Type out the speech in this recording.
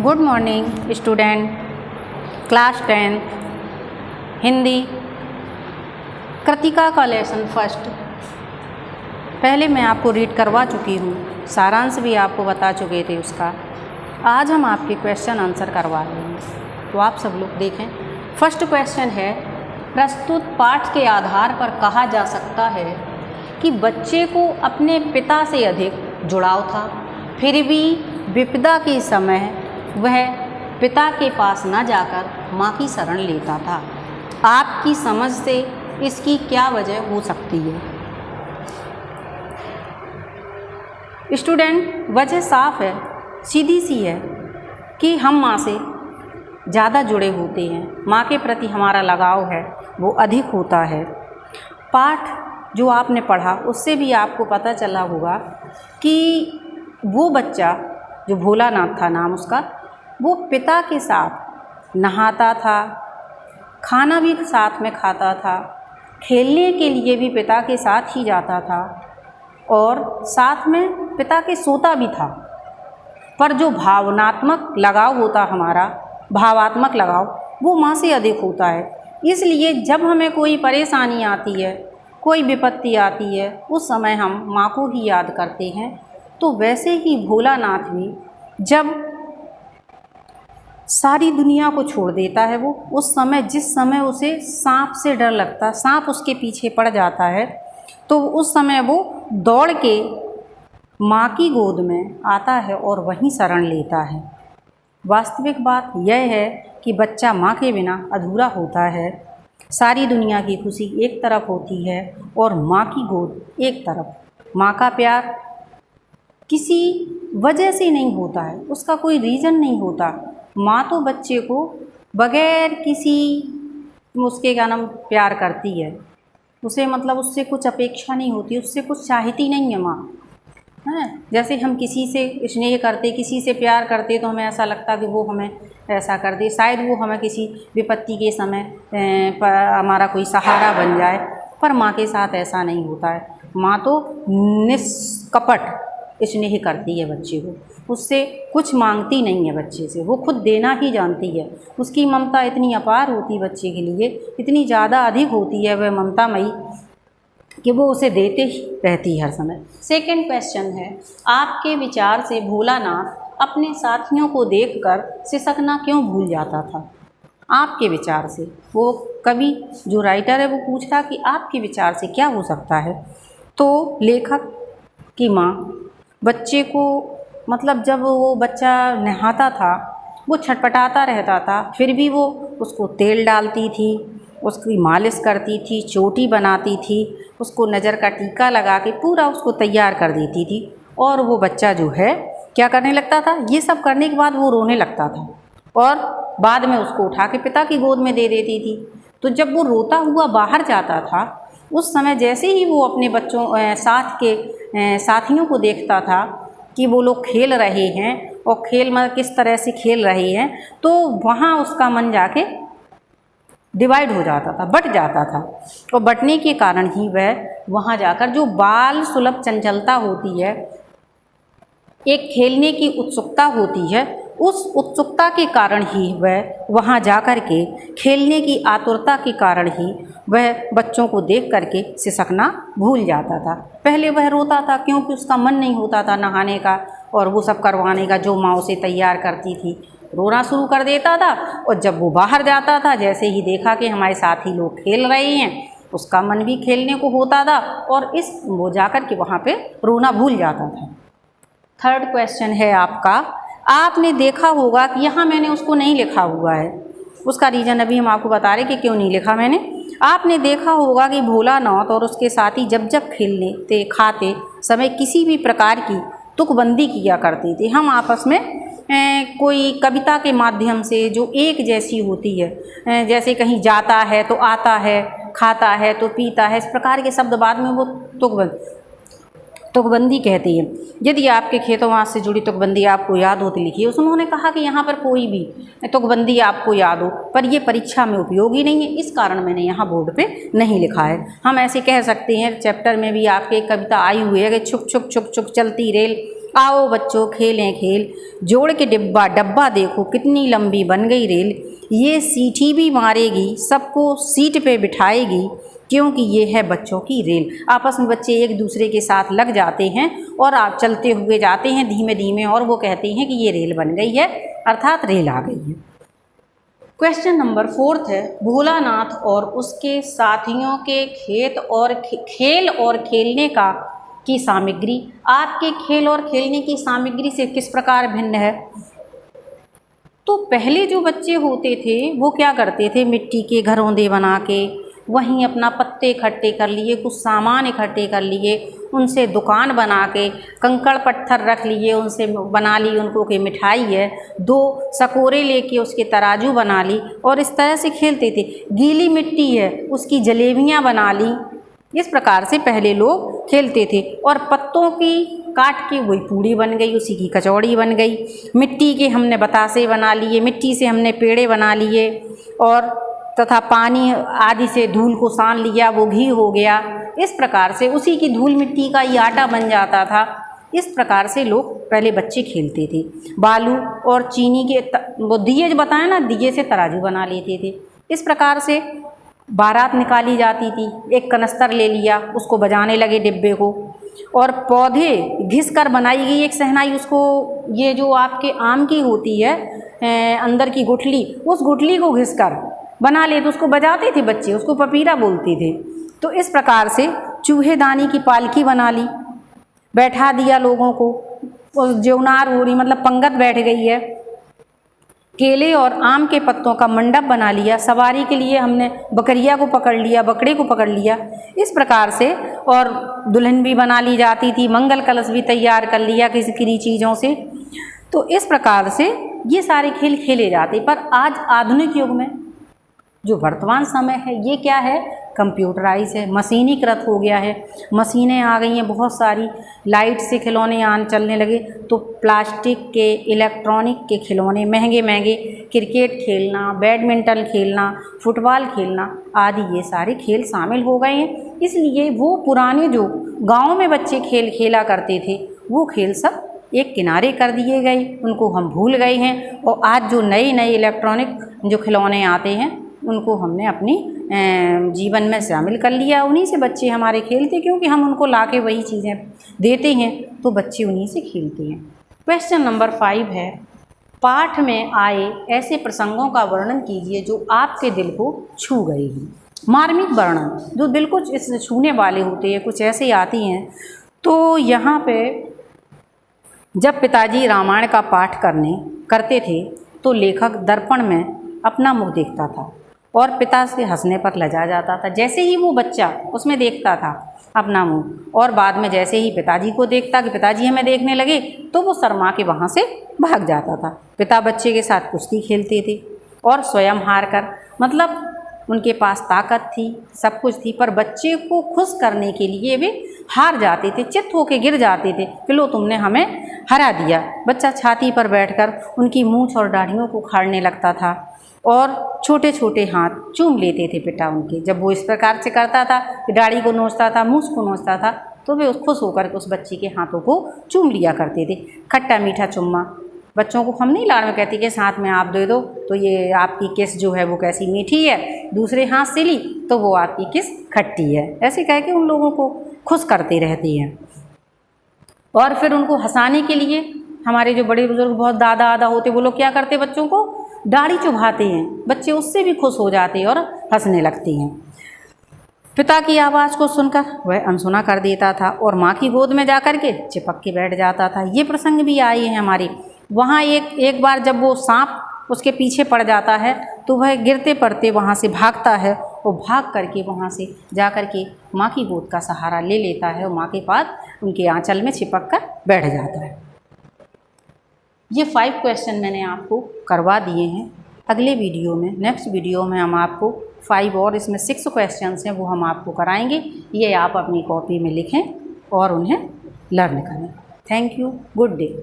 Good morning student, class 10 Hindi Kritika का lesson first. पहले मैं आपको रीड करवा चुकी हूँ, सारांश भी आपको बता चुके थे उसका। आज हम आपके क्वेश्चन आंसर करवा रहे हैं, तो आप सब लोग देखें। फर्स्ट क्वेश्चन है, प्रस्तुत पाठ के आधार पर कहा जा सकता है कि बच्चे को अपने पिता से अधिक जुड़ाव था, फिर भी विपदा के समय वह पिता के पास न जाकर माँ की शरण लेता था। आपकी समझ से इसकी क्या वजह हो सकती है? स्टूडेंट, वजह साफ है, सीधी सी है कि हम माँ से ज़्यादा जुड़े होते हैं, माँ के प्रति हमारा लगाव है वो अधिक होता है। पाठ जो आपने पढ़ा उससे भी आपको पता चला होगा कि वो बच्चा जो भोलानाथ था नाम उसका, वो पिता के साथ नहाता था, खाना भी साथ में खाता था, खेलने के लिए भी पिता के साथ ही जाता था और साथ में पिता के सोता भी था। पर जो भावनात्मक लगाव होता हमारा, भावात्मक लगाव, वो माँ से अधिक होता है। इसलिए जब हमें कोई परेशानी आती है, कोई विपत्ति आती है, उस समय हम माँ को ही याद करते हैं। तो वैसे ही भोलानाथ भी जब सारी दुनिया को छोड़ देता है, वो उस समय जिस समय उसे सांप से डर लगता, सांप उसके पीछे पड़ जाता है, तो उस समय वो दौड़ के माँ की गोद में आता है और वहीं शरण लेता है। वास्तविक बात यह है कि बच्चा माँ के बिना अधूरा होता है। सारी दुनिया की खुशी एक तरफ होती है और माँ की गोद एक तरफ। माँ का प्यार किसी वजह से नहीं होता है, उसका कोई रीज़न नहीं होता। माँ तो बच्चे को बग़ैर किसी उसके क्या नाम प्यार करती है, उसे मतलब उससे कुछ अपेक्षा नहीं होती, उससे कुछ चाहती नहीं है माँ। हैं, जैसे हम किसी से स्नेह करते, किसी से प्यार करते तो हमें ऐसा लगता कि वो हमें ऐसा कर दे, शायद वो हमें किसी विपत्ति के समय हमारा कोई सहारा बन जाए। पर माँ के साथ ऐसा नहीं होता है। माँ तो निष्कपट स्नेह करती है बच्चे को, उससे कुछ मांगती नहीं है बच्चे से, वो खुद देना ही जानती है। उसकी ममता इतनी अपार होती बच्चे के लिए, इतनी ज़्यादा अधिक होती है वह ममतामयी कि वो उसे देते ही रहती है हर समय। सेकंड क्वेश्चन है, आपके विचार से भोलानाथ अपने साथियों को देखकर सिसकना क्यों भूल जाता था? आपके विचार से, वो कवि जो राइटर है वो पूछ रहा कि आपके विचार से क्या हो सकता है? तो लेखक की माँ बच्चे को मतलब जब वो बच्चा नहाता था वो छटपटाता रहता था, फिर भी वो उसको तेल डालती थी, उसकी मालिश करती थी, चोटी बनाती थी, उसको नज़र का टीका लगा के पूरा उसको तैयार कर देती थी। और वो बच्चा जो है क्या करने लगता था, ये सब करने के बाद वो रोने लगता था और बाद में उसको उठा के पिता की गोद में दे देती थी। तो जब वो रोता हुआ बाहर जाता था, उस समय जैसे ही वो अपने बच्चों साथ के साथियों को देखता था कि वो लोग खेल रहे हैं और खेल में किस तरह से खेल रहे हैं, तो वहाँ उसका मन जाके डिवाइड हो जाता था, बट जाता था। और बटने के कारण ही वह वहाँ जाकर जो बाल सुलभ चंचलता होती है, एक खेलने की उत्सुकता होती है, उस उत्सुकता के कारण ही वह वहाँ जाकर के खेलने की आतुरता के कारण ही वह बच्चों को देख करके सिसकना भूल जाता था। पहले वह रोता था क्योंकि उसका मन नहीं होता था नहाने का और वो सब करवाने का जो माँ उसे तैयार करती थी। रोना शुरू कर देता था और जब वो बाहर जाता था, जैसे ही देखा कि हमारे साथी लोग खेल रहे हैं, उसका मन भी खेलने को होता था और वो जाकर के वहाँ पे रोना भूल जाता था। थर्ड क्वेश्चन है आपका, आपने देखा होगा कि यहाँ मैंने उसको नहीं लिखा हुआ है, उसका रीज़न अभी हम आपको बता रहे कि क्यों नहीं लिखा मैंने। आपने देखा होगा कि भोलानाथ और उसके साथी जब जब खेलने खाते समय किसी भी प्रकार की तुकबंदी किया करते थे। हम आपस में कोई कविता के माध्यम से जो एक जैसी होती है, जैसे कहीं जाता है तो आता है, खाता है तो पीता है, इस प्रकार के शब्द बाद में वो तुकबंदी कहते हैं। यदि आपके खेतों से जुड़ी तुकबंदी आपको याद हो तो लिखिए। उन्होंने कहा कि यहाँ पर कोई भी तुकबंदी आपको याद हो, पर ये परीक्षा में उपयोगी नहीं है, इस कारण मैंने यहाँ बोर्ड पे नहीं लिखा है। हम ऐसे कह सकते हैं, चैप्टर में भी आपके एक कविता आई हुई है कि छुक छुक छुक छुक चलती रेल, आओ बच्चों खेलें खेल, जोड़ के डिब्बा डब्बा देखो कितनी लंबी बन गई रेल, ये सीटी भी मारेगी सबको सीट पे बिठाएगी, क्योंकि ये है बच्चों की रेल। आपस में बच्चे एक दूसरे के साथ लग जाते हैं और आप चलते हुए जाते हैं धीमे धीमे, और वो कहते हैं कि ये रेल बन गई है, अर्थात रेल आ गई है। क्वेश्चन नंबर 4 है, भोलानाथ और उसके साथियों के खेल और खेलने की सामग्री आपके खेल और खेलने की सामग्री से किस प्रकार भिन्न है। तो पहले जो बच्चे होते थे वो क्या करते थे, मिट्टी के घरौंदे बना के वहीं अपना पत्ते इकट्ठे कर लिए, कुछ सामान इकट्ठे कर लिए, उनसे दुकान बना के कंकड़ पत्थर रख लिए, उनसे बना ली उनको कि मिठाई है, 2 सकोरे लेके उसके तराजू बना ली और इस तरह से खेलते थे। गीली मिट्टी है उसकी जलेबियाँ बना ली, इस प्रकार से पहले लोग खेलते थे। और पत्तों की काट के वही पूड़ी बन गई, उसी की कचौड़ी बन गई। मिट्टी के हमने बतासे बना लिए, मिट्टी से हमने पेड़े बना लिए, और तथा पानी आदि से धूल को सान लिया, वो घी हो गया। इस प्रकार से उसी की धूल मिट्टी का ही आटा बन जाता था। इस प्रकार से लोग पहले बच्चे खेलते थे। बालू और चीनी के वो दिए जो बताए ना, दिए से तराजू बना लेते थे। इस प्रकार से बारात निकाली जाती थी, एक कनस्तर ले लिया, उसको बजाने लगे डिब्बे को, और पौधे घिस कर बनाई गई एक शहनाई, उसको ये जो आपके आम की होती है अंदर की गुठली, उस गुठली को घिस कर बना ले तो उसको बजाते थे बच्चे, उसको पपीरा बोलते थे। तो इस प्रकार से चूहेदानी की पालकी बना ली, बैठा दिया लोगों को, और ज्योनार हो रही मतलब पंगत बैठ गई है। केले और आम के पत्तों का मंडप बना लिया, सवारी के लिए हमने बकरिया को पकड़ लिया, बकरे को पकड़ लिया, इस प्रकार से। और दुल्हन भी बना ली जाती थी, मंगल कलश भी तैयार कर लिया किसी चीज़ों से। तो इस प्रकार से ये सारे खेल खेले जाते। पर आज आधुनिक युग में जो वर्तमान समय है ये क्या है, कंप्यूटराइज है, मशीनीकृत हो गया है, मशीनें आ गई हैं बहुत सारी, लाइट से खिलौने चलने लगे, तो प्लास्टिक के इलेक्ट्रॉनिक के खिलौने महंगे महंगे, क्रिकेट खेलना, बैडमिंटन खेलना, फुटबॉल खेलना आदि ये सारे खेल शामिल हो गए हैं। इसलिए वो पुराने जो गाँव में बच्चे खेल खेला करते थे वो खेल सब एक किनारे कर दिए गए, उनको हम भूल गए हैं। और आज जो नए नए इलेक्ट्रॉनिक जो खिलौने आते हैं उनको हमने अपनी जीवन में शामिल कर लिया, उन्हीं से बच्चे हमारे खेलते, क्योंकि हम उनको लाके वही चीज़ें देते हैं तो बच्चे उन्हीं से खेलते हैं। क्वेश्चन नंबर 5 है, पाठ में आए ऐसे प्रसंगों का वर्णन कीजिए जो आपके दिल को छू गए हैं। मार्मिक वर्णन जो दिल को छूने वाले होते हैं, कुछ ऐसे आती हैं। तो यहाँ पे जब पिताजी रामायण का पाठ करते थे तो लेखक दर्पण में अपना मुख देखता था और पिता से हंसने पर लजा जाता था। जैसे ही वो बच्चा उसमें देखता था अपना मुंह, और बाद में जैसे ही पिताजी को देखता कि पिताजी हमें देखने लगे, तो वो शर्मा के वहाँ से भाग जाता था। पिता बच्चे के साथ कुश्ती खेलते थे और स्वयं हार कर, मतलब उनके पास ताकत थी, सब कुछ थी, पर बच्चे को खुश करने के लिए वे हार जाते थे, चित्त होके गिर जाते थे कि लो तुमने हमें हरा दिया। बच्चा छाती पर बैठकर उनकी मूंछ और दाढ़ियों को उखाड़ने लगता था और छोटे छोटे हाथ चूम लेते थे पिता उनके। जब वो इस प्रकार से करता था कि दाढ़ी को नोचता था, मूंछ को नोचता था, तो वे खुश होकर उस बच्चे के हाथों को चूम लिया करते थे। खट्टा मीठा चुम्मा, बच्चों को हम नहीं लाड़ में कहते कि हाथ में आप दे दो तो ये आपकी किस जो है वो कैसी मीठी है, दूसरे हाथ से ली तो वो आपकी किस खट्टी है, ऐसे कह के उन लोगों को खुश करते रहती हैं। और फिर उनको हंसाने के लिए हमारे जो बड़े बुजुर्ग बहुत दादा आदा होते, वो लोग क्या करते, बच्चों को दाढ़ी चुभाते हैं, बच्चे उससे भी खुश हो जाते हैं और हंसने लगते हैं। पिता की आवाज़ को सुनकर वह अनसुना कर देता था और माँ की गोद में जाकर के चिपक के बैठ जाता था। ये प्रसंग भी आए हैं हमारे वहाँ। एक बार जब वो सांप उसके पीछे पड़ जाता है तो वह गिरते पड़ते वहाँ से भागता है और भाग करके वहाँ से जा कर के माँ की गोद का सहारा ले लेता है और माँ के पास उनके आंचल में चिपक कर बैठ जाता है। ये 5 क्वेश्चन मैंने आपको करवा दिए हैं। अगले वीडियो में, नेक्स्ट वीडियो में हम आपको 5 और इसमें 6 क्वेश्चंस हैं वो हम आपको कराएंगे। ये आप अपनी कॉपी में लिखें और उन्हें लर्न करें। Thank you, good day.